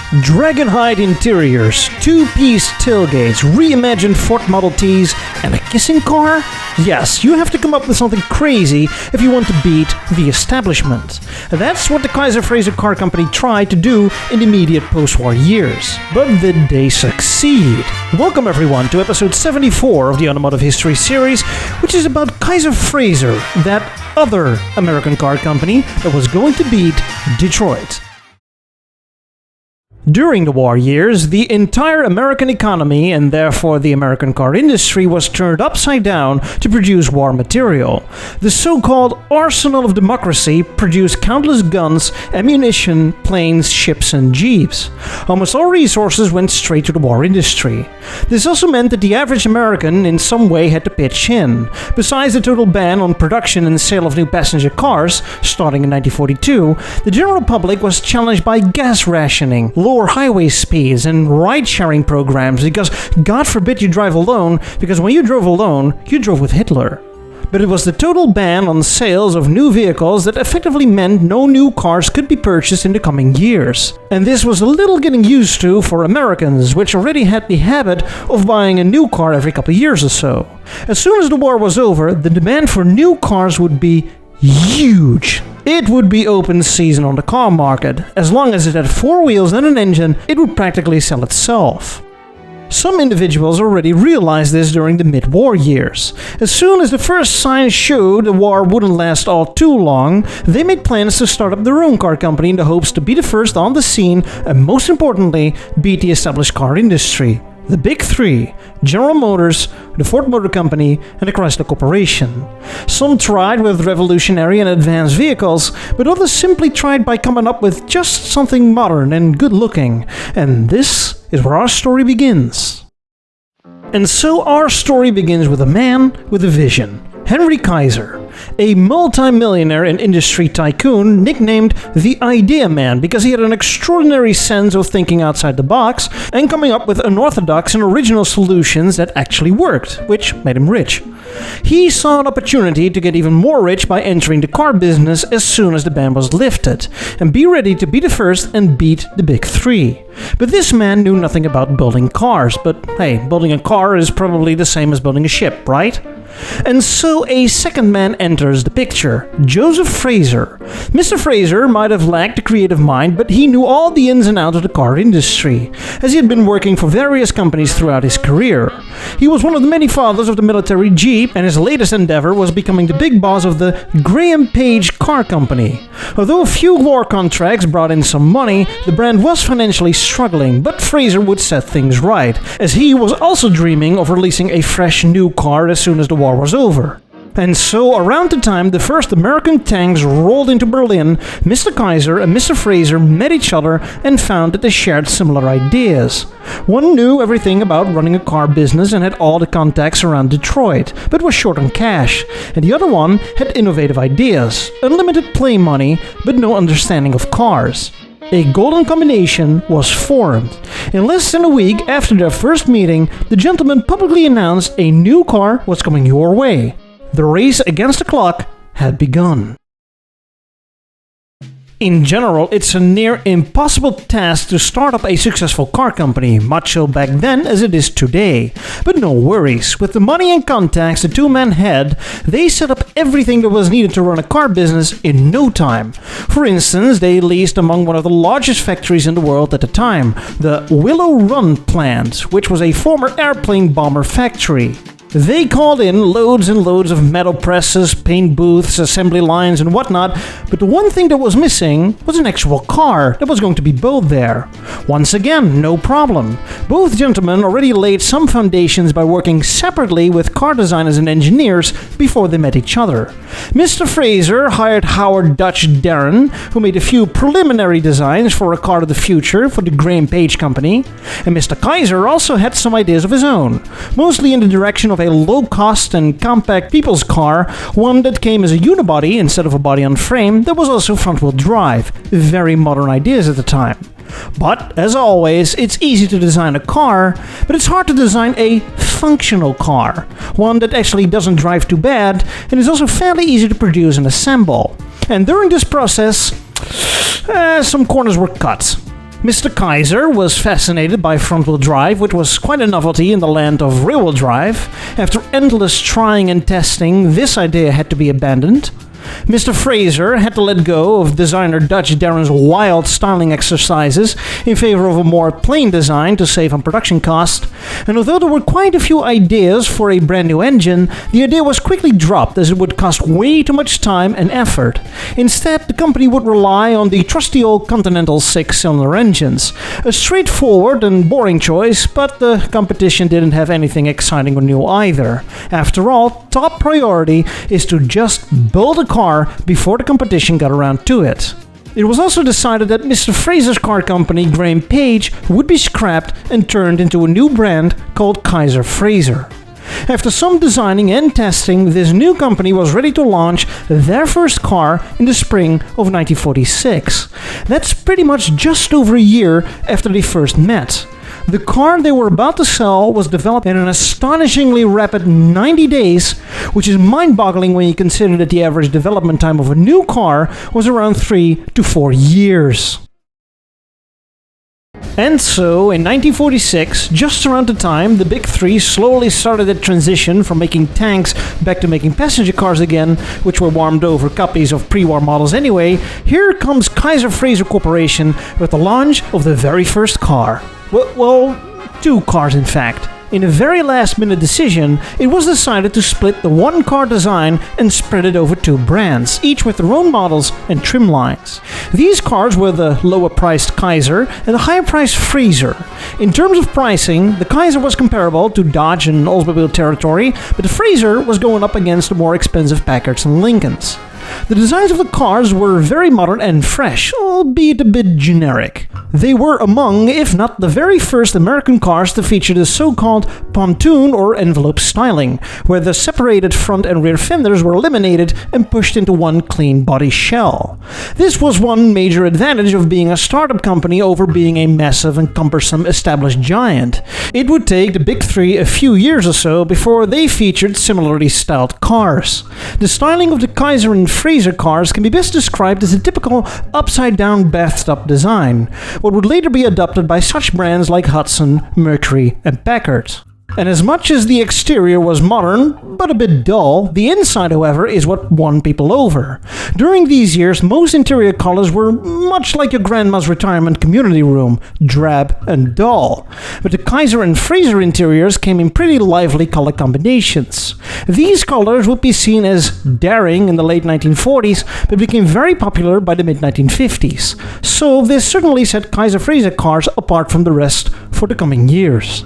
Dragonhide interiors, two-piece tailgates, reimagined Ford Model Ts, and a kissing car? Yes, you have to come up with something crazy if you want to beat the establishment. That's what the Kaiser-Frazer car company tried to do in the immediate post-war years. But did they succeed? Welcome everyone to episode 74 of the Automotive History series, which is about Kaiser-Frazer, that other American car company that was going to beat Detroit. During the war years, the entire American economy, and therefore the American car industry, was turned upside down to produce war material. The so-called arsenal of democracy produced countless guns, ammunition, planes, ships, and jeeps. Almost all resources went straight to the war industry. This also meant that the average American in some way had to pitch in. Besides the total ban on production and sale of new passenger cars, starting in 1942, the general public was challenged by gas rationing, lower highway speeds, and ride-sharing programs because God forbid you drive alone, because when you drove alone, you drove with Hitler. But it was the total ban on sales of new vehicles that effectively meant no new cars could be purchased in the coming years. And this was a little getting used to for Americans, which already had the habit of buying a new car every couple of years or so. As soon as the war was over, the demand for new cars would be huge. It would be open season on the car market. As long as it had four wheels and an engine, it would practically sell itself. Some individuals already realized this during the mid-war years. As soon as the first signs showed the war wouldn't last all too long, they made plans to start up their own car company in the hopes to be the first on the scene and, most importantly, beat the established car industry. The Big Three: General Motors, the Ford Motor Company, and the Chrysler Corporation. Some tried with revolutionary and advanced vehicles, but others simply tried by coming up with just something modern and good-looking. And this is where our story begins. And so our story begins with a man with a vision. Henry Kaiser, a multi-millionaire and industry tycoon nicknamed the Idea Man because he had an extraordinary sense of thinking outside the box and coming up with unorthodox and original solutions that actually worked, which made him rich. He saw an opportunity to get even more rich by entering the car business as soon as the ban was lifted, and be ready to be the first and beat the Big Three. But this man knew nothing about building cars, but hey, building a car is probably the same as building a ship, right? And so a second man enters the picture, Joseph Frazer. Mr. Frazer might have lacked a creative mind, but he knew all the ins and outs of the car industry, as he had been working for various companies throughout his career. He was one of the many fathers of the military Jeep, and his latest endeavor was becoming the big boss of the Graham Page Car Company. Although a few war contracts brought in some money, the brand was financially struggling, but Frazer would set things right, as he was also dreaming of releasing a fresh new car as soon as the war was over. And so, around the time the first American tanks rolled into Berlin, Mr. Kaiser and Mr. Frazer met each other and found that they shared similar ideas. One knew everything about running a car business and had all the contacts around Detroit, but was short on cash. And the other one had innovative ideas, unlimited play money, but no understanding of cars. A golden combination was formed. In less than a week after their first meeting, the gentleman publicly announced a new car was coming your way. The race against the clock had begun. In general, it's a near impossible task to start up a successful car company, much so back then as it is today. But no worries, with the money and contacts the two men had, they set up everything that was needed to run a car business in no time. For instance, they leased among one of the largest factories in the world at the time, the Willow Run plant, which was a former airplane bomber factory. They called in loads and loads of metal presses, paint booths, assembly lines and whatnot, but the one thing that was missing was an actual car that was going to be built there. Once again, no problem. Both gentlemen already laid some foundations by working separately with car designers and engineers before they met each other. Mr. Frazer hired Howard Dutch Darren, who made a few preliminary designs for a car of the future for the Graham Page Company, and Mr. Kaiser also had some ideas of his own, mostly in the direction of a low-cost and compact people's car, one that came as a unibody instead of a body-on-frame that was also front-wheel drive. Very modern ideas at the time. But, as always, it's easy to design a car, but it's hard to design a functional car, one that actually doesn't drive too bad and is also fairly easy to produce and assemble. And during this process, some corners were cut. Mr. Kaiser was fascinated by front-wheel drive, which was quite a novelty in the land of rear-wheel drive. After endless trying and testing, this idea had to be abandoned. Mr. Frazer had to let go of designer Dutch Darren's wild styling exercises in favor of a more plain design to save on production cost. And although there were quite a few ideas for a brand new engine, the idea was quickly dropped as it would cost way too much time and effort. Instead, the company would rely on the trusty old Continental 6-cylinder engines. A straightforward and boring choice, but the competition didn't have anything exciting or new either. After all, top priority is to just build a car before the competition got around to it. It was also decided that Mr. Frazer's car company, Graham Page, would be scrapped and turned into a new brand called Kaiser-Frazer. After some designing and testing, this new company was ready to launch their first car in the spring of 1946. That's pretty much just over a year after they first met. The car they were about to sell was developed in an astonishingly rapid 90 days, which is mind-boggling when you consider that the average development time of a new car was around 3 to 4 years. And so, in 1946, just around the time the Big Three slowly started the transition from making tanks back to making passenger cars again, which were warmed over copies of pre-war models anyway, here comes Kaiser-Frazer Corporation with the launch of the very first car. Well, two cars in fact. In a very last-minute decision, it was decided to split the one-car design and spread it over two brands, each with their own models and trim lines. These cars were the lower-priced Kaiser and the higher-priced Frazer. In terms of pricing, the Kaiser was comparable to Dodge and Oldsmobile territory, but the Frazer was going up against the more expensive Packards and Lincolns. The designs of the cars were very modern and fresh, albeit a bit generic. They were among, if not the very first American cars to feature the so-called pontoon or envelope styling, where the separated front and rear fenders were eliminated and pushed into one clean body shell. This was one major advantage of being a startup company over being a massive and cumbersome established giant. It would take the Big Three a few years or so before they featured similarly styled cars. The styling of the Kaiser and Frazer cars can be best described as a typical upside-down bathtub design, what would later be adopted by such brands like Hudson, Mercury, and Packard. And as much as the exterior was modern, but a bit dull, the inside, however, is what won people over. During these years, most interior colors were much like your grandma's retirement community room, drab and dull. But the Kaiser and Frazer interiors came in pretty lively color combinations. These colors would be seen as daring in the late 1940s, but became very popular by the mid-1950s. So this certainly set Kaiser-Frazer cars apart from the rest for the coming years.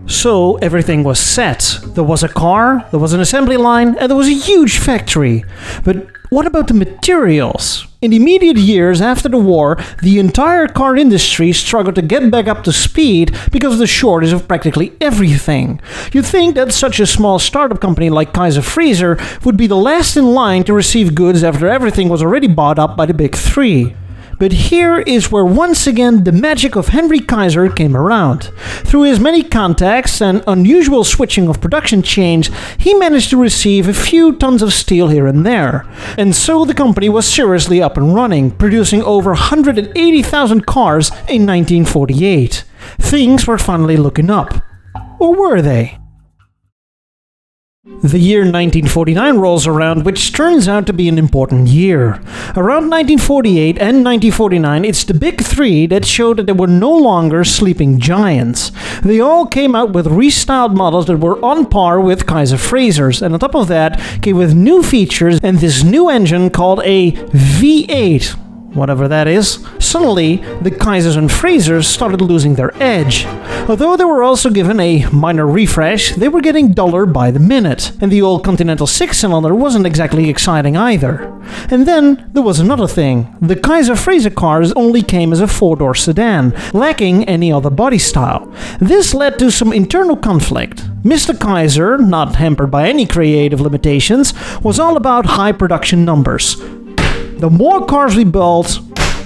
So everything was set. There was a car, there was an assembly line, and there was a huge factory. But what about the materials? In the immediate years after the war, the entire car industry struggled to get back up to speed because of the shortage of practically everything. You'd think that such a small startup company like Kaiser-Frazer would be the last in line to receive goods after everything was already bought up by the Big Three. But here is where once again the magic of Henry Kaiser came around. Through his many contacts and unusual switching of production chains, he managed to receive a few tons of steel here and there. And so the company was seriously up and running, producing over 180,000 cars in 1948. Things were finally looking up. Or were they? The year 1949 rolls around, which turns out to be an important year. Around 1948 and 1949, it's the Big Three that showed that they were no longer sleeping giants. They all came out with restyled models that were on par with Kaiser-Frazer's, and on top of that, came with new features and this new engine called a V8. Whatever that is. Suddenly, the Kaisers and Frazers started losing their edge. Although they were also given a minor refresh, they were getting duller by the minute, and the old Continental 6-cylinder wasn't exactly exciting either. And then there was another thing. The Kaiser-Frazer cars only came as a four-door sedan, lacking any other body style. This led to some internal conflict. Mr. Kaiser, not hampered by any creative limitations, was all about high production numbers. The more cars we build,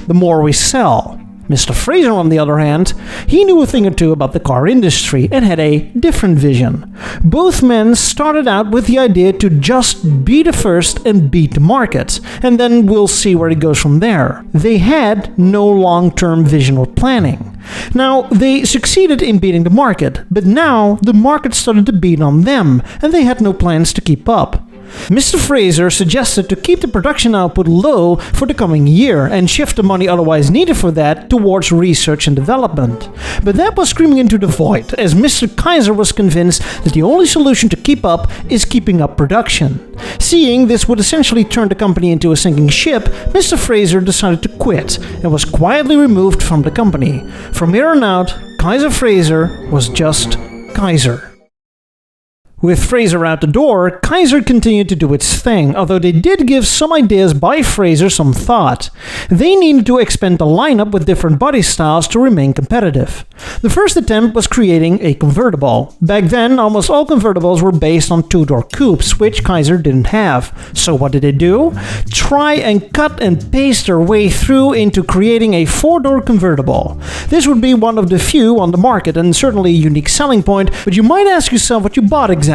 the more we sell. Mr. Frazer, on the other hand, he knew a thing or two about the car industry and had a different vision. Both men started out with the idea to just be the first and beat the market, and then we'll see where it goes from there. They had no long-term vision or planning. Now, they succeeded in beating the market, but now the market started to beat on them, and they had no plans to keep up. Mr. Frazer suggested to keep the production output low for the coming year and shift the money otherwise needed for that towards research and development. But that was screaming into the void, as Mr. Kaiser was convinced that the only solution to keep up is keeping up production. Seeing this would essentially turn the company into a sinking ship, Mr. Frazer decided to quit and was quietly removed from the company. From here on out, Kaiser-Frazer was just Kaiser. With Frazer out the door, Kaiser continued to do its thing, although they did give some ideas by Frazer some thought. They needed to expand the lineup with different body styles to remain competitive. The first attempt was creating a convertible. Back then, almost all convertibles were based on two-door coupes, which Kaiser didn't have. So what did they do? Try and cut and paste their way through into creating a four-door convertible. This would be one of the few on the market and certainly a unique selling point, but you might ask yourself what you bought exactly.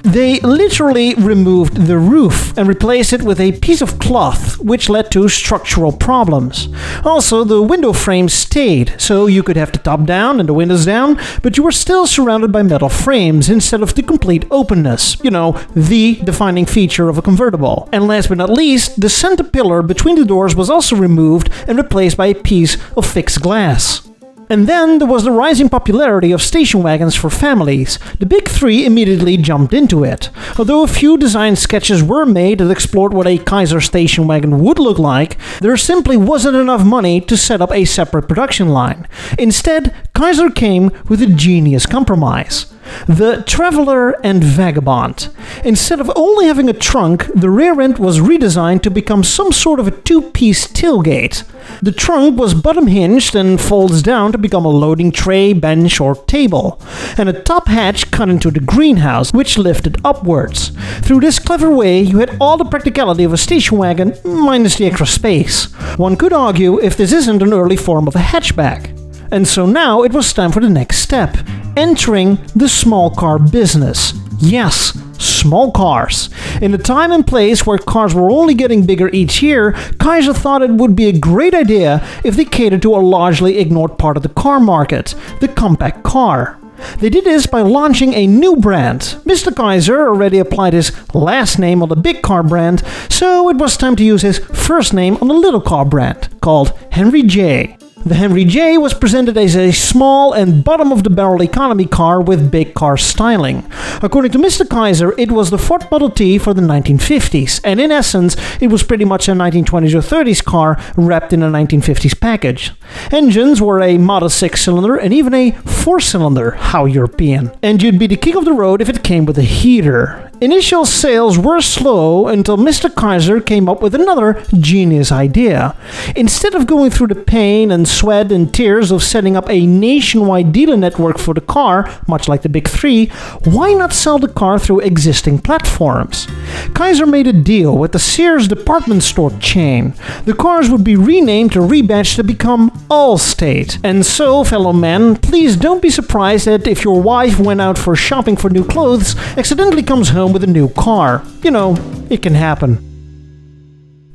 They literally removed the roof and replaced it with a piece of cloth, which led to structural problems. Also, the window frame stayed, so you could have the top down and the windows down, but you were still surrounded by metal frames instead of the complete openness. You know, the defining feature of a convertible. And last but not least, the center pillar between the doors was also removed and replaced by a piece of fixed glass. And then there was the rising popularity of station wagons for families. The big three immediately jumped into it. Although a few design sketches were made that explored what a Kaiser station wagon would look like, there simply wasn't enough money to set up a separate production line. Instead, Kaiser came with a genius compromise. The Traveler and Vagabond. Instead of only having a trunk, the rear end was redesigned to become some sort of a two-piece tailgate. The trunk was bottom hinged and folds down to become a loading tray, bench or table, and a top hatch cut into the greenhouse, which lifted upwards. Through this clever way, you had all the practicality of a station wagon, minus the extra space. One could argue if this isn't an early form of a hatchback. And so now it was time for the next step, entering the small car business. Yes, small cars. In a time and place where cars were only getting bigger each year, Kaiser thought it would be a great idea if they catered to a largely ignored part of the car market, the compact car. They did this by launching a new brand. Mr. Kaiser already applied his last name on the big car brand, so it was time to use his first name on the little car brand, called Henry J. The Henry J was presented as a small and bottom-of-the-barrel economy car with big car styling. According to Mr. Kaiser, it was the Ford Model T for the 1950s, and in essence, it was pretty much a 1920s or 30s car wrapped in a 1950s package. Engines were a Model 6-cylinder and even a 4-cylinder, how European. And you'd be the king of the road if it came with a heater. Initial sales were slow until Mr. Kaiser came up with another genius idea. Instead of going through the pain and sweat and tears of setting up a nationwide dealer network for the car, much like the big three, why not sell the car through existing platforms? Kaiser made a deal with the Sears department store chain. The cars would be renamed or rebadged to become Allstate. And so, fellow men, please don't be surprised that if your wife went out for shopping for new clothes, accidentally comes home with a new car. You know, it can happen.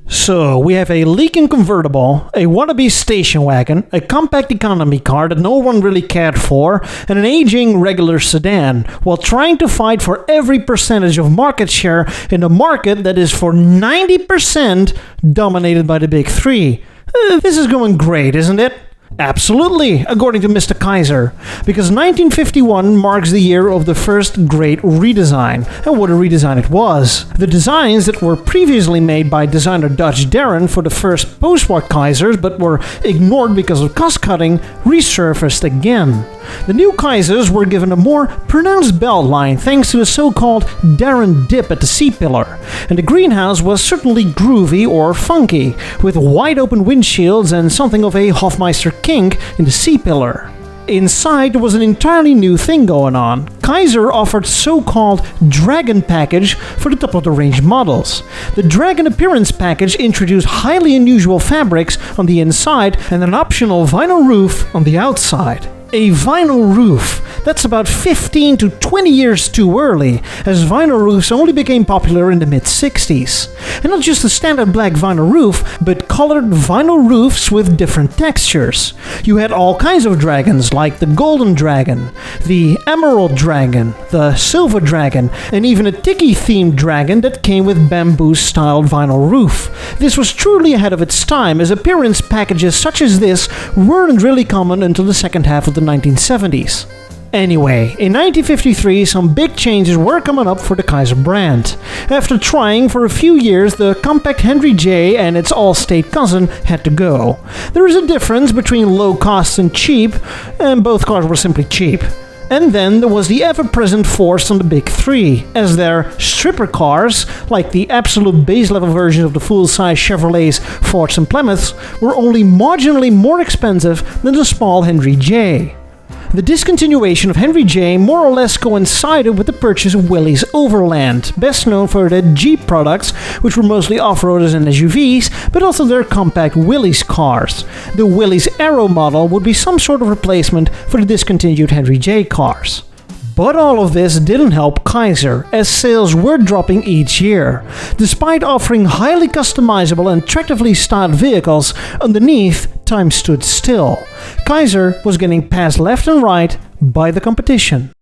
So, we have a leaking convertible, a wannabe station wagon, a compact economy car that no one really cared for, and an aging regular sedan, while trying to fight for every percentage of market share in a market that is for 90% dominated by the big three. This is going great, isn't it? Absolutely, according to Mr. Kaiser, because 1951 marks the year of the first great redesign, and what a redesign it was. The designs that were previously made by designer Dutch Darren for the first post-war Kaisers, but were ignored because of cost-cutting, resurfaced again. The new Kaisers were given a more pronounced belt line thanks to the so-called Darren dip at the C-pillar, and the greenhouse was certainly groovy or funky, with wide-open windshields and something of a Hofmeister kink in the C-pillar. inside there was an entirely new thing going on. Kaiser offered so-called Dragon package for the top-of-the-range models. The Dragon appearance package introduced highly unusual fabrics on the inside and an optional vinyl roof on the outside. A vinyl roof. That's about 15 to 20 years too early, as vinyl roofs only became popular in the mid-60s. And not just a standard black vinyl roof, but colored vinyl roofs with different textures. You had all kinds of dragons, like the Golden Dragon, the Emerald Dragon, the Silver Dragon, and even a Tiki-themed dragon that came with bamboo-styled vinyl roof. This was truly ahead of its time, as appearance packages such as this weren't really common until the second half of the 1970s. Anyway, in 1953 some big changes were coming up for the Kaiser brand. After trying for a few years, the compact Henry J and its all-state cousin had to go. There is a difference between low cost and cheap, and both cars were simply cheap. And then there was the ever-present force on the big three, as their stripper cars, like the absolute base-level version of the full-size Chevrolets, Fords and Plymouths, were only marginally more expensive than the small Henry J. The discontinuation of Henry J more or less coincided with the purchase of Willys Overland, best known for their Jeep products, which were mostly off-roaders and SUVs, but also their compact Willys cars. The Willys Aero model would be some sort of replacement for the discontinued Henry J cars. But all of this didn't help Kaiser, as sales were dropping each year. Despite offering highly customizable and attractively styled vehicles, underneath, time stood still. Kaiser was getting passed left and right by the competition.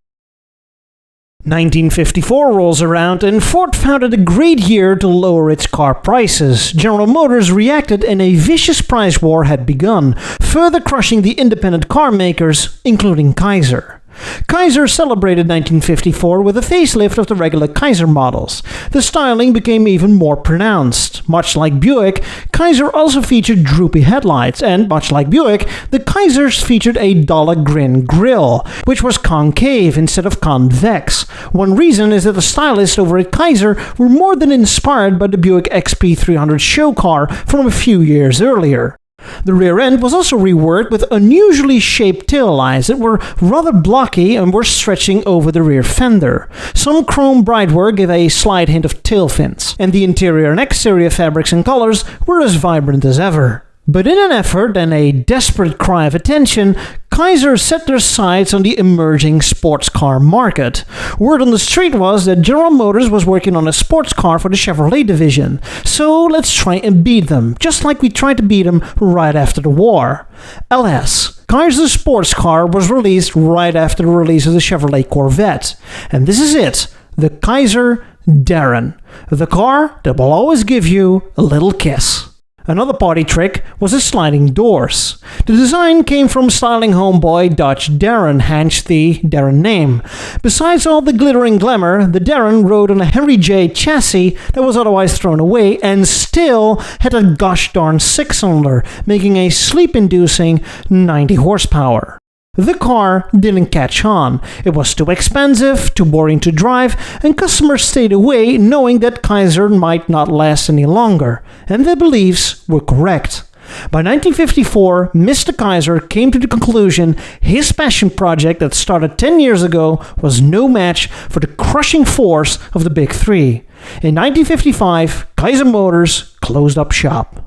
1954 rolls around and Ford found it a great year to lower its car prices. General Motors reacted and a vicious price war had begun, further crushing the independent car makers, including Kaiser. Kaiser celebrated 1954 with a facelift of the regular Kaiser models. The styling became even more pronounced. Much like Buick, Kaiser also featured droopy headlights, and much like Buick, the Kaisers featured a dollar grin grille, which was concave instead of convex. One reason is that the stylists over at Kaiser were more than inspired by the Buick XP300 show car from a few years earlier. The rear end was also reworked with unusually shaped tail lights that were rather blocky and were stretching over the rear fender. Some chrome bridework gave a slight hint of tail fins, and the interior and exterior fabrics and colors were as vibrant as ever. But in an effort and a desperate cry of attention, Kaiser set their sights on the emerging sports car market. Word on the street was that General Motors was working on a sports car for the Chevrolet division, so let's try and beat them, just like we tried to beat them right after the war. Alas, Kaiser's sports car was released right after the release of the Chevrolet Corvette. And this is it, the Kaiser Darren, the car that will always give you a little kiss. Another party trick was the sliding doors. The design came from styling homeboy Dutch Darren, hence the Darren name. Besides all the glitter and glamour, the Darren rode on a Henry J chassis that was otherwise thrown away and still had a gosh darn six-cylinder, making a sleep-inducing 90 horsepower. The car didn't catch on. It was too expensive, too boring to drive, and customers stayed away knowing that Kaiser might not last any longer. And their beliefs were correct. By 1954, Mr. Kaiser came to the conclusion his passion project that started 10 years ago was no match for the crushing force of the Big Three. In 1955, Kaiser Motors closed up shop.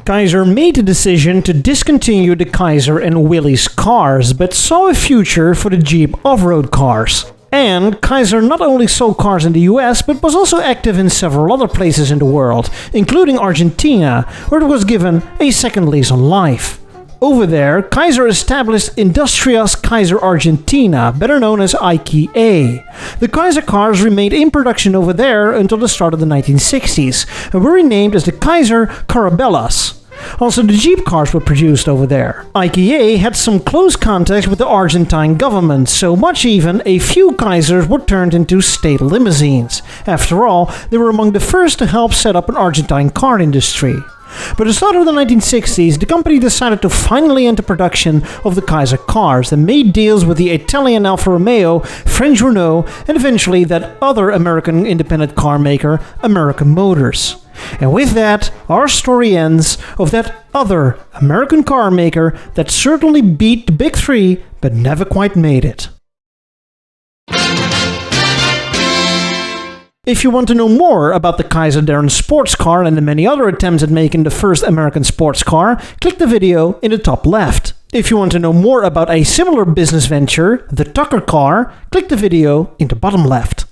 Kaiser made the decision to discontinue the Kaiser and Willys cars, but saw a future for the Jeep off-road cars. And Kaiser not only sold cars in the US, but was also active in several other places in the world, including Argentina, where it was given a second lease on life. Over there, Kaiser established Industrias Kaiser Argentina, better known as IKA. The Kaiser cars remained in production over there until the start of the 1960s, and were renamed as the Kaiser Carabellas. Also, the Jeep cars were produced over there. IKA had some close contacts with the Argentine government, so much even a few Kaisers were turned into state limousines. After all, they were among the first to help set up an Argentine car industry. By the start of the 1960s, the company decided to finally enter production of the Kaiser cars and made deals with the Italian Alfa Romeo, French Renault, and eventually that other American independent car maker, American Motors. And with that, our story ends of that other American car maker that certainly beat the big three, but never quite made it. If you want to know more about the Kaiser-Frazer sports car and the many other attempts at making the first American sports car, click the video in the top left. If you want to know more about a similar business venture, the Tucker car, click the video in the bottom left.